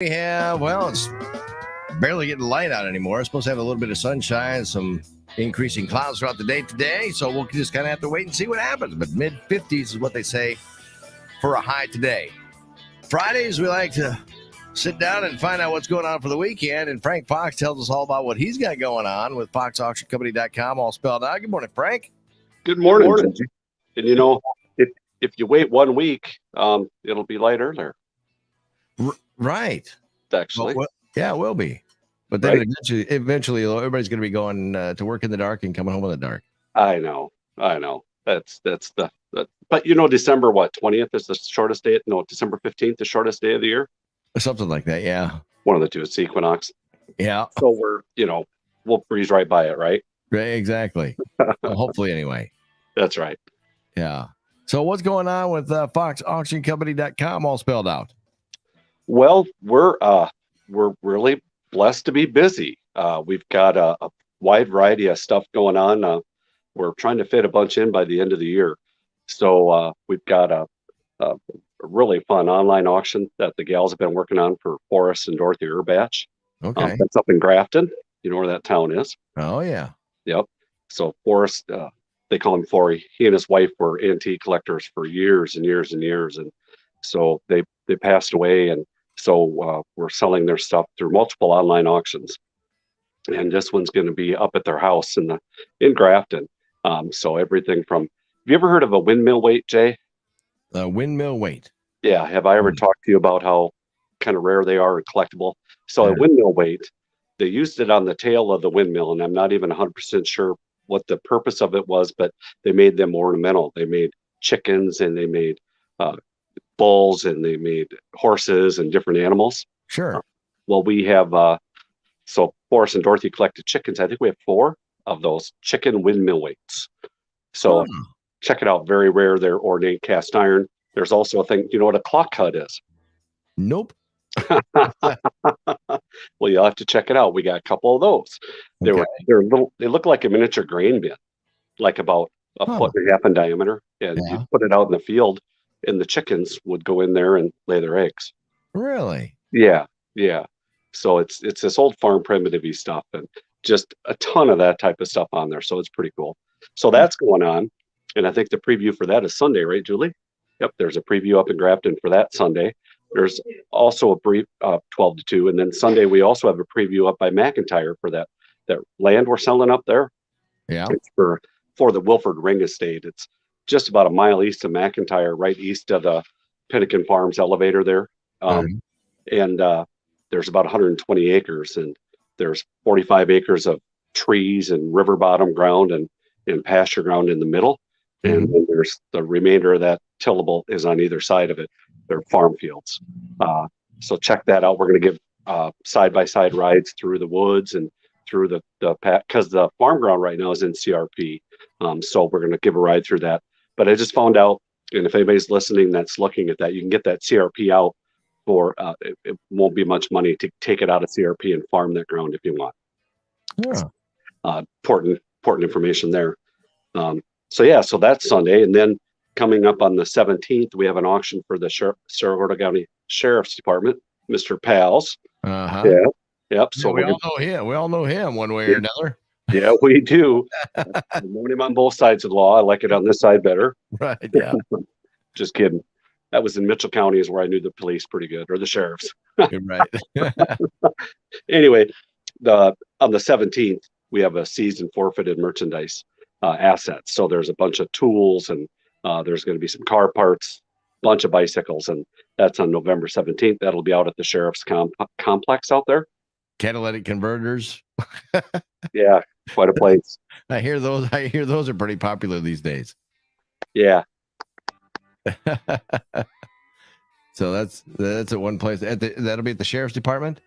We have, well, it's barely getting light out anymore. It's supposed to have a little bit of sunshine, some increasing clouds throughout the day today. So we'll just kind of have to wait and see what happens. But mid 50s is what they say for a high today. Fridays, we like to sit down and find out what's going on for the weekend. And Frank Fox tells us all about what he's got going on with foxauctioncompany.com, all spelled out. Good morning, Frank. Good morning. And if you wait 1 week, it'll be light earlier. Right. Actually. Well, yeah, it will be. But then eventually, everybody's going to be going to work in the dark and coming home in the dark. I know. That's the. But December 20th is the shortest day. No, December 15th, the shortest day of the year. Something like that. Yeah. One of the two. It's equinox. Yeah. So we'll breeze right by it, right? Right. Exactly. Well, hopefully, anyway. That's right. Yeah. So what's going on with foxauctioncompany.com, all spelled out? Well, we're really blessed to be busy. We've got a wide variety of stuff going on. We're trying to fit a bunch in by the end of the year. So we've got a really fun online auction that the gals have been working on for Forrest and Dorothy Urbach. Okay. That's up in Grafton. You know where that town is? Oh, yeah. Yep. So Forrest, they call him Forry. He and his wife were antique collectors for years and years and years. And so they passed away. And so we're selling their stuff through multiple online auctions, and this one's going to be up at their house in Grafton. So everything from, have you ever heard of a windmill weight, Jay? Windmill weight. Yeah. Have I ever talked to you about how kind of rare they are and collectible? So a windmill weight, they used it on the tail of the windmill, and I'm not even 100% sure what the purpose of it was, but they made them ornamental. They made chickens, and they made bulls, and they made horses and different animals. Sure. Well, we have so Forrest and Dorothy collected chickens. I think we have 4 of those chicken windmill weights. So check it out. Very rare. They're ornate cast iron. There's also a thing. Do you know what a clock cut is? Nope. Well, you'll have to check it out. We got a couple of those. They're little. They look like a miniature grain bin, like about a foot and a half in diameter. And you put it out in the field, and the chickens would go in there and lay their eggs. Really? Yeah. So it's this old farm primitive-y stuff, and just a ton of that type of stuff on there. So it's pretty cool. So that's going on. And I think the preview for that is Sunday, right, Julie? Yep, there's a preview up in Grafton for that Sunday. There's also a brief 12 to 2. And then Sunday, we also have a preview up by McIntyre for that land we're selling up there. Yeah. It's for the Wilford Ring Estate. It's just about a mile east of McIntyre, right east of the Pinnakin Farms elevator there. And there's about 120 acres, and there's 45 acres of trees and river bottom ground and pasture ground in the middle. And then there's the remainder of that tillable is on either side of it. They're farm fields. So check that out. We're going to give side-by-side rides through the woods and through the because the farm ground right now is in CRP. So we're going to give a ride through that. But I just found out, and if anybody's listening that's looking at that, you can get that CRP out for it won't be much money to take it out of CRP and farm that ground if you want. Yeah. Important information there. So that's Sunday. And then coming up on the 17th, we have an auction for the Sarasota County Sheriff's Department, Mr. Pals. Yeah. Yep. So we all know him. We all know him one way or another. Yeah, we do. I've known him on both sides of the law. I like it on this side better. Right. Yeah. Just kidding. That was in Mitchell County, is where I knew the police pretty good, or the sheriffs. Right. Anyway, on the 17th, we have a seized and forfeited merchandise assets. So there's a bunch of tools, and there's going to be some car parts, bunch of bicycles, and that's on November 17th. That'll be out at the sheriff's complex out there. Catalytic converters. Yeah, quite a place. I hear those are pretty popular these days. Yeah. So that's at one place. That'll be at the sheriff's department.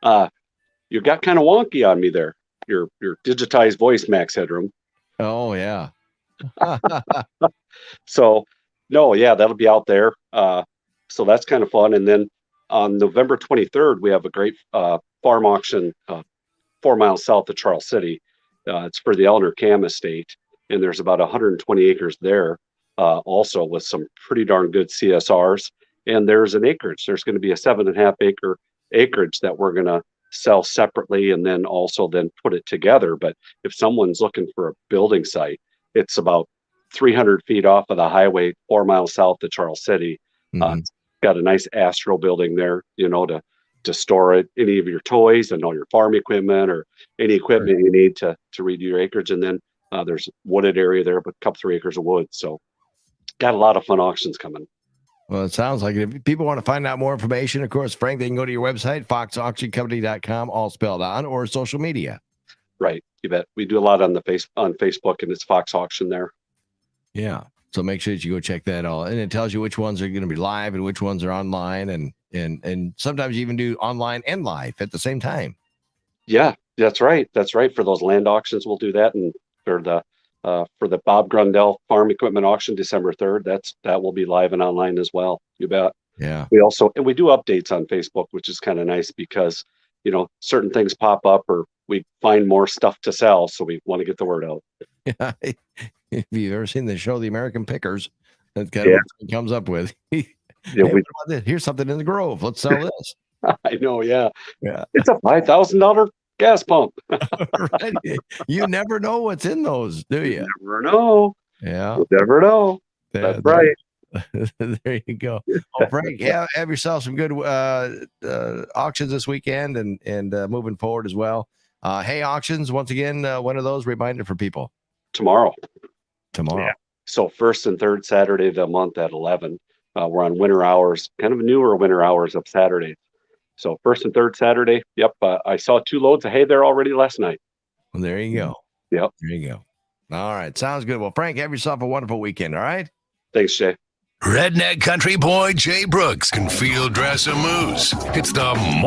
You got kind of wonky on me there. Your digitized voice, Max Headroom. Oh yeah. So no, yeah, that'll be out there. So that's kind of fun. And then on November 23rd, we have a great farm auction 4 miles south of Charles City. It's for the Eleanor Cam Estate, and there's about 120 acres there, also with some pretty darn good CSRs. And there's an acreage. There's going to be a 7.5 acre acreage that we're going to sell separately and then also then put it together. But if someone's looking for a building site, it's about 300 feet off of the highway, 4 miles south of Charles City. It's got a nice Astro building there, to store any of your toys and all your farm equipment or any equipment you need to redo your acreage. And then there's wooded area there, but a couple 3 acres of wood. So got a lot of fun auctions coming. Well, it sounds like it. If people want to find out more information, of course, Frank, they can go to your website, foxauctioncompany.com, all spelled out, or social media. Right. You bet. We do a lot on Facebook, and it's Fox Auction there. Yeah. So make sure that you go check that all. And it tells you which ones are going to be live and which ones are online. And sometimes you even do online and live at the same time. Yeah, that's right. That's right. For those land auctions, we'll do that. And for the Bob Grundell Farm Equipment Auction, December 3rd, that will be live and online as well. You bet. Yeah. We do updates on Facebook, which is kind of nice because, certain things pop up or we find more stuff to sell. So we want to get the word out. Yeah. If you've ever seen the show, The American Pickers, that's kind of what it comes up with. Hey, what about this? Here's something in the Grove. Let's sell this. I know. Yeah. It's a $5,000 gas pump. Right. You never know what's in those, do you? You never know. Yeah. You never know. That's right. There you go. Well, Frank, have yourself some good auctions this weekend and moving forward as well. Hay auctions, once again, when are those? Reminder for people. Tomorrow. Yeah. So first and third Saturday of the month at 11. We're on winter hours, kind of newer winter hours of Saturdays. So first and third Saturday. Yep. I saw 2 loads of hay there already last night. Well, there you go. Yep. There you go. All right. Sounds good. Well, Frank, have yourself a wonderful weekend. All right. Thanks, Jay. Redneck country boy Jay Brooks can field dress a moose. It's the